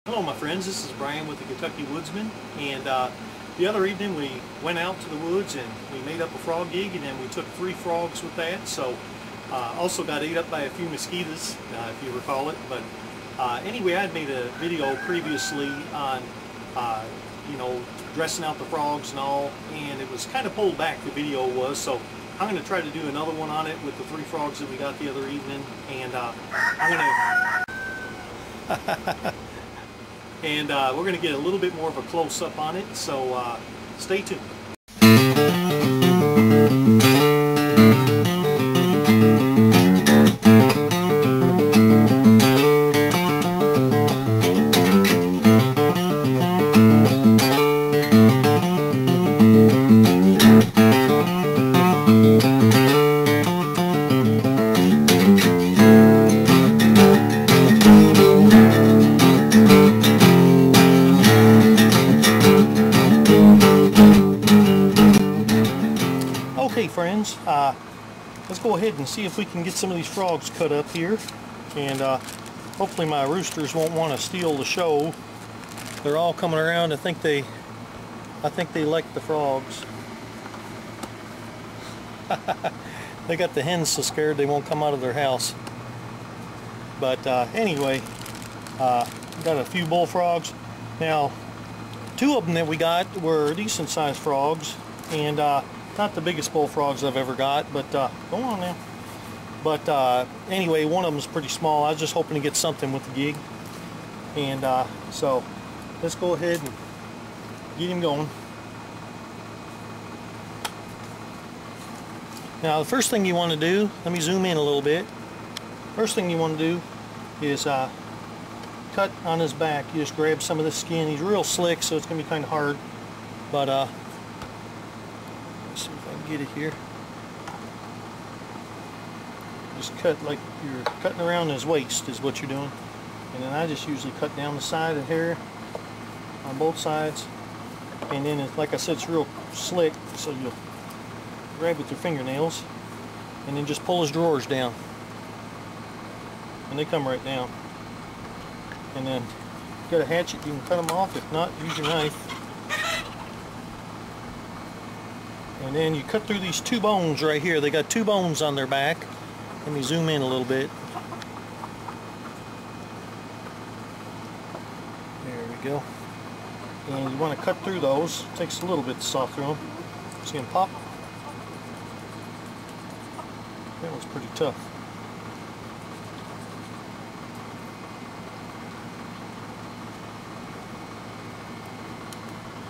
Hello my friends, this is Brian with the Ky Woodsman, and the other evening we went out to the woods and we made up a frog gig, and then we took 3 frogs with that. So also got ate up by a few mosquitoes, if you recall it. But anyway, I had made a video previously on you know, dressing out the frogs and all, and it was kind of pulled back, the video was. So I'm going to try to do another one on it with the 3 frogs that we got the other evening, and we're going to get a little bit more of a close-up on it, so stay tuned. Okay friends, let's go ahead and see if we can get some of these frogs cut up here, and hopefully my roosters won't want to steal the show. They're all coming around. I think they like the frogs. They got the hens so scared they won't come out of their house. But anyway, got a few bullfrogs. Now 2 of them that we got were decent sized frogs, and not the biggest bullfrogs I've ever got, but go on now. But anyway, one of them is pretty small. I was just hoping to get something with the gig, and so let's go ahead and get him going. Now the first thing you want to do, let me zoom in a little bit. First thing you want to do is cut on his back. You just grab some of the skin. He's real slick, so it's going to be kind of hard, but see if I can get it here. Just cut like you're cutting around his waist is what you're doing. And then I just usually cut down the side of the hair on both sides. And then, like I said, it's real slick, so you'll grab with your fingernails and then just pull his drawers down. And they come right down. And then, if you've got a hatchet, you can cut them off. If not, use your knife. And then you cut through these 2 bones right here. They got 2 bones on their back. Let me zoom in a little bit. There we go. And you want to cut through those. It takes a little bit to saw through them. See them pop? That was pretty tough.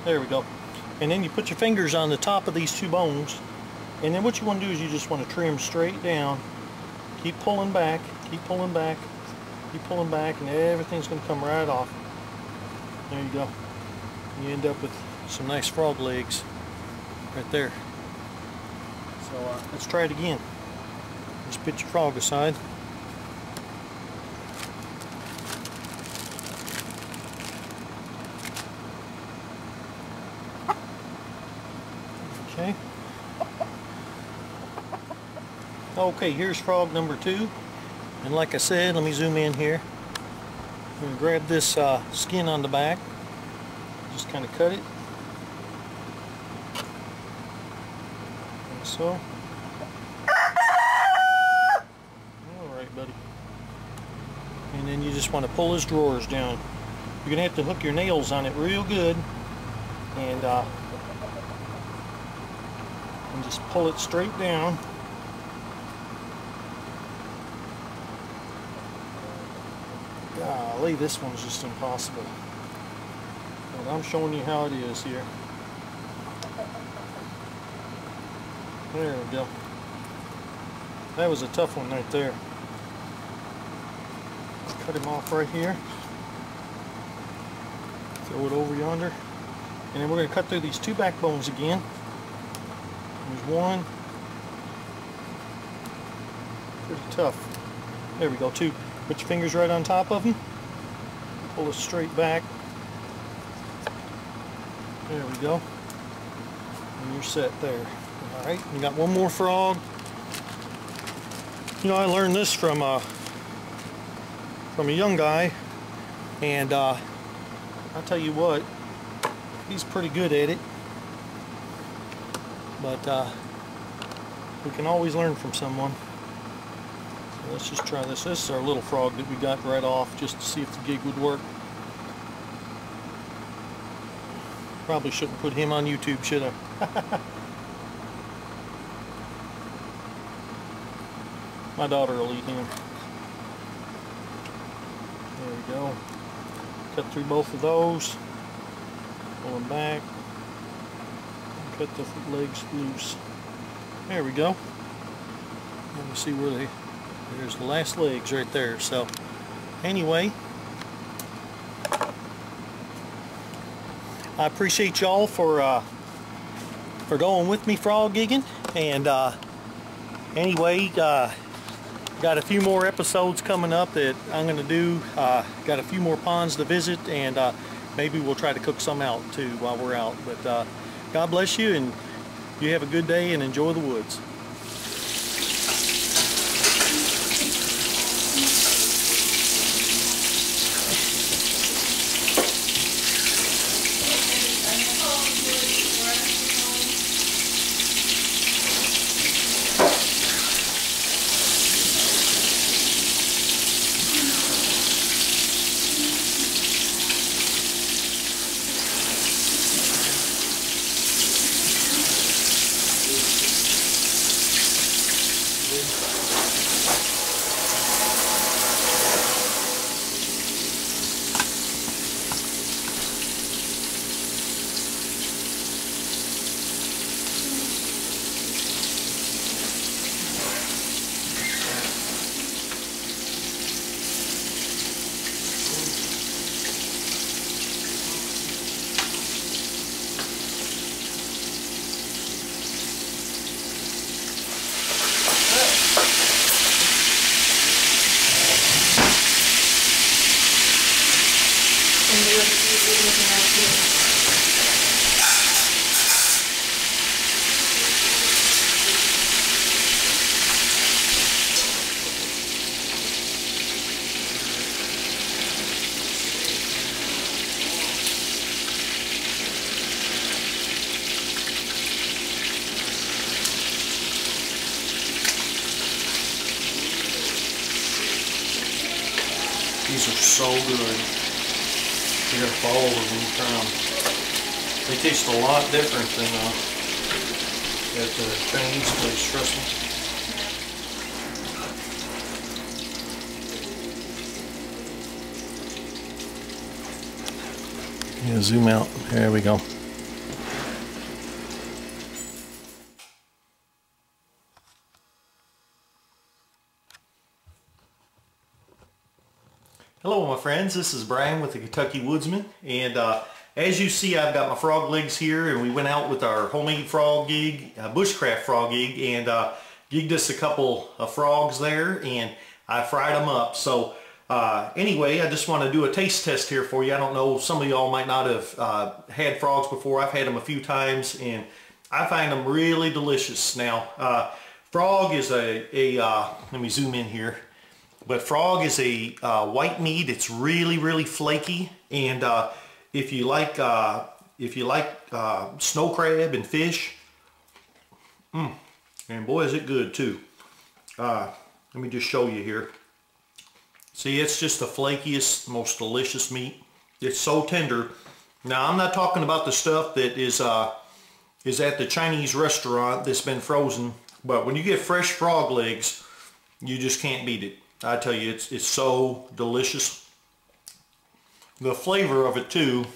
There we go. And then you put your fingers on the top of these 2 bones, and then what you want to do is you just want to trim straight down. Keep pulling back, keep pulling back, keep pulling back, and everything's going to come right off. There you go. You end up with some nice frog legs right there. So let's try it again. Just put your frog aside. Okay. Okay, here's frog number 2. And like I said, let me zoom in here. I'm going to grab this skin on the back. Just kind of cut it. Like so. Alright, buddy. And then you just want to pull his drawers down. You're going to have to hook your nails on it real good. And just pull it straight down. Golly, this one's just impossible. But I'm showing you how it is here. There we go. That was a tough one right there. Cut him off right here. Throw it over yonder. And then we're going to cut through these 2 backbones again. There's one. Pretty tough. There we go, 2. Put your fingers right on top of them. Pull it straight back. There we go. And you're set there. Alright, we got one more frog. You know, I learned this from a young guy, and I'll tell you what, he's pretty good at it. But we can always learn from someone. So let's just try this. This is our little frog that we got right off just to see if the gig would work. Probably shouldn't put him on YouTube, should I? My daughter will eat him. There we go. Cut through both of those. Pull them back. Cut the legs loose. There we go. Let me see where they... There's the last legs right there. So, anyway, I appreciate y'all for going with me frog gigging. And anyway, got a few more episodes coming up that I'm going to do. Got a few more ponds to visit, and maybe we'll try to cook some out too while we're out. But God bless you, and you have a good day and enjoy the woods. These are so good. You're going to fall over when you try them. They taste a lot different than at the Chinese place, trust me. Yeah, zoom out. There we go. Hello my friends, this is Brian with the Ky Woodsman, and as you see I've got my frog legs here, and we went out with our homemade frog gig, bushcraft frog gig, and gigged us a couple of frogs there, and I fried them up. So anyway, I just want to do a taste test here for you. I don't know, some of y'all might not have had frogs before. I've had them a few times, and I find them really delicious. Now frog is let me zoom in here. But frog is a white meat. It's really flaky, and if you like snow crab and fish, and boy is it good too. Let me just show you here. See, it's just the flakiest, most delicious meat. It's so tender. Now I'm not talking about the stuff that is at the Chinese restaurant that's been frozen, but when you get fresh frog legs, you just can't beat it. I tell you, it's so delicious. The flavor of it too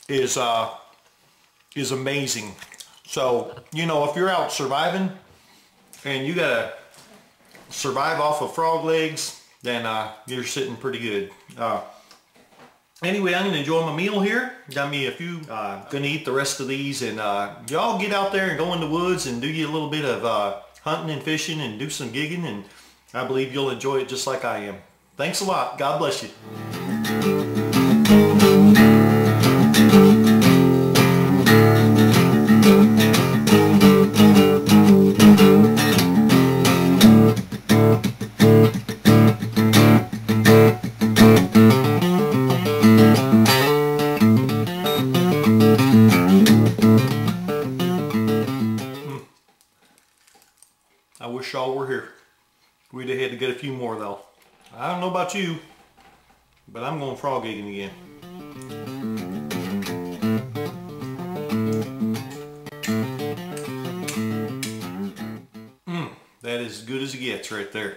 is amazing. So, you know, if you're out surviving and you gotta survive off of frog legs, then you're sitting pretty good. Anyway, I'm gonna enjoy my meal here. Got me a few. Gonna eat the rest of these, and y'all get out there and go in the woods and do you a little bit of hunting and fishing and do some gigging, and I believe you'll enjoy it just like I am. Thanks a lot. God bless you. We'd have had to get a few more though. I don't know about you, but I'm going frog egging again. That is as good as it gets right there.